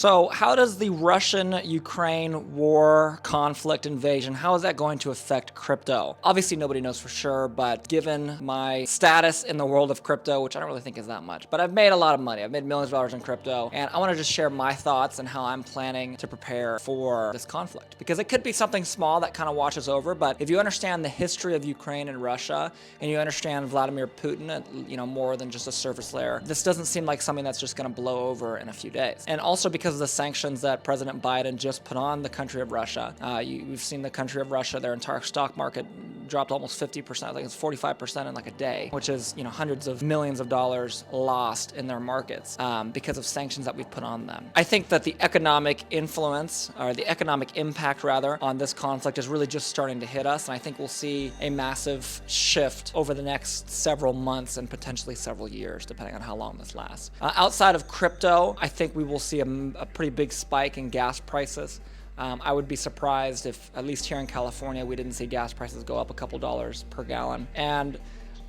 So how does the Russian-Ukraine war, conflict, invasion, how is that going to affect crypto? Obviously nobody knows for sure, but given my status in the world of crypto, which I don't really think is that much, but I've made a lot of money. I've made millions of dollars in crypto, and I want to just share my thoughts and how I'm planning to prepare for this conflict. Because it could be something small that kind of washes over, but if you understand the history of Ukraine and Russia, and you understand Vladimir Putin, more than just a surface layer, this doesn't seem like something that's just going to blow over in a few days. And also because of the sanctions that President Biden just put on the country of Russia. We've seen the country of Russia, their entire stock market dropped almost 50%. I think it's 45% in like a day, which is, hundreds of millions of dollars lost in their markets because of sanctions that we've put on them. I think that the economic influence, or the economic impact rather, on this conflict is really just starting to hit us. And I think we'll see a massive shift over the next several months and potentially several years, depending on how long this lasts. Outside of crypto, I think we will see a pretty big spike in gas prices. I would be surprised if, at least here in California, we didn't see gas prices go up a couple dollars per gallon. And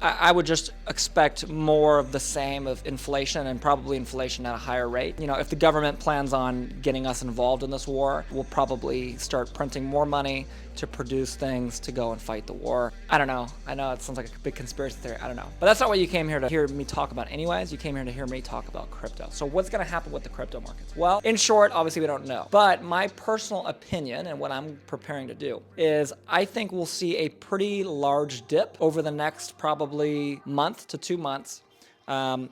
I would just expect more of the same of inflation, and probably inflation at a higher rate. If the government plans on getting us involved in this war, we'll probably start printing more money to produce things to go and fight the war. I don't know. I know it sounds like a big conspiracy theory. I don't know. But that's not what you came here to hear me talk about anyways. You came here to hear me talk about crypto. So what's going to happen with the crypto markets? Well, in short, obviously we don't know. But my personal opinion, and what I'm preparing to do, is I think we'll see a pretty large dip over the next probably month to 2 months.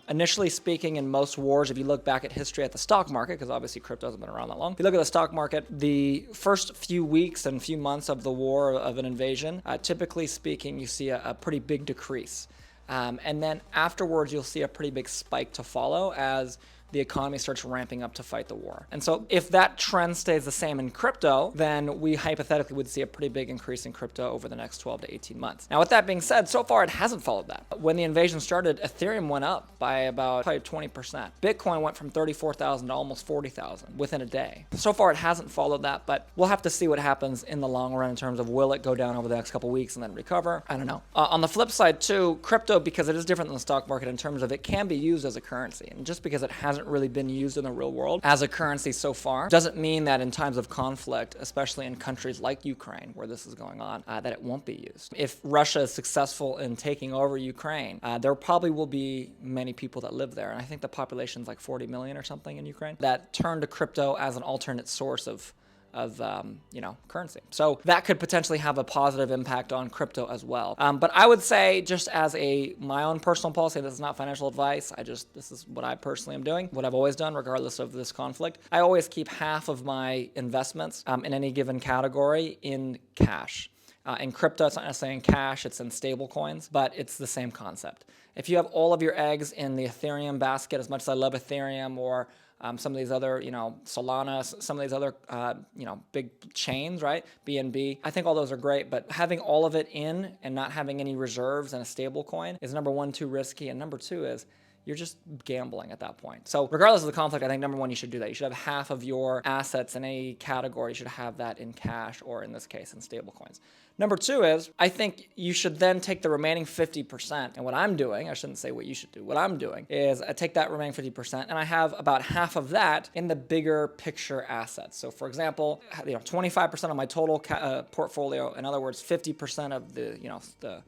Initially speaking, in most wars, if you look back at history at the stock market, because obviously crypto hasn't been around that long, if you look at the stock market, the first few weeks and few months of the war, of an invasion, typically speaking, you see a pretty big decrease. And then afterwards, you'll see a pretty big spike to follow as the economy starts ramping up to fight the war. And so if that trend stays the same in crypto, then we hypothetically would see a pretty big increase in crypto over the next 12 to 18 months. Now, with that being said, so far it hasn't followed that. When the invasion started, Ethereum went up by about probably 20%. Bitcoin went from 34,000 to almost 40,000 within a day. So far it hasn't followed that, but we'll have to see what happens in the long run in terms of will it go down over the next couple weeks and then recover? I don't know. On the flip side too, crypto, because it is different than the stock market in terms of it can be used as a currency. And just because it hasn't really been used in the real world as a currency so far doesn't mean that in times of conflict, especially in countries like Ukraine where this is going on, that it won't be used. If Russia is successful in taking over Ukraine, there probably will be many people that live there. And I think the population is like 40 million or something in Ukraine that turn to crypto as an alternate source of currency. So that could potentially have a positive impact on crypto as well. But I would say, just as my own personal policy, this is not financial advice. This is what I personally am doing, what I've always done, regardless of this conflict. I always keep half of my investments in any given category in cash. In crypto, it's not necessarily in cash, it's in stable coins, but it's the same concept. If you have all of your eggs in the Ethereum basket, as much as I love Ethereum, or some of these other, Solana, some of these other, big chains, right? BNB. I think all those are great, but having all of it in and not having any reserves in a stable coin is number one, too risky. And number two is you're just gambling at that point. So regardless of the conflict, I think number one, you should do that. You should have half of your assets in a category. You should have that in cash, or in this case, in stable coins. Number two is, I think you should then take the remaining 50%. And what I'm doing, I shouldn't say what you should do. What I'm doing is I take that remaining 50% and I have about half of that in the bigger picture assets. So for example, 25% of my total portfolio, in other words, 50% of the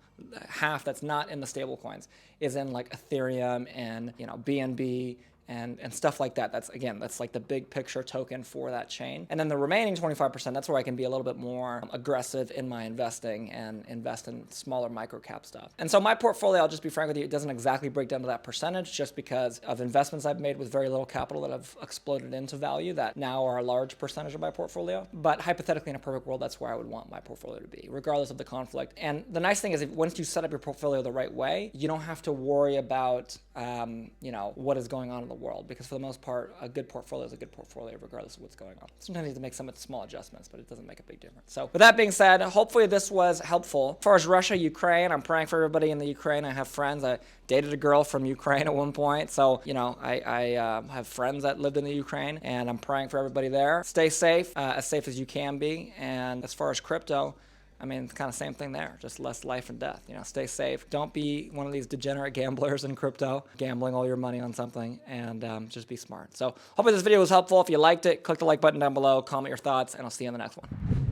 half that's not in the stable coins is in like Ethereum and, BNB and stuff like that. That's like the big picture token for that chain. And then the remaining 25%, that's where I can be a little bit more aggressive in my investing and invest in smaller micro cap stuff. And so my portfolio, I'll just be frank with you, it doesn't exactly break down to that percentage, just because of investments I've made with very little capital that have exploded into value that now are a large percentage of my portfolio. But hypothetically, in a perfect world, that's where I would want my portfolio to be, regardless of the conflict. And the nice thing is, once you set up your portfolio the right way, you don't have to worry about what is going on in the world, because for the most part, a good portfolio is a good portfolio regardless of what's going on. Sometimes you have to make some small adjustments, but it doesn't make a big difference. So with that being said, hopefully this was helpful. As far as Russia, Ukraine, I'm praying for everybody in the Ukraine. I have friends. I dated a girl from Ukraine at one point. So, I have friends that lived in the Ukraine, and I'm praying for everybody there. Stay safe as you can be. And as far as crypto, I mean, it's kind of same thing there, just less life and death. You know, stay safe. Don't be one of these degenerate gamblers in crypto, gambling all your money on something, and just be smart. So hopefully this video was helpful. If you liked it, click the like button down below, comment your thoughts, and I'll see you in the next one.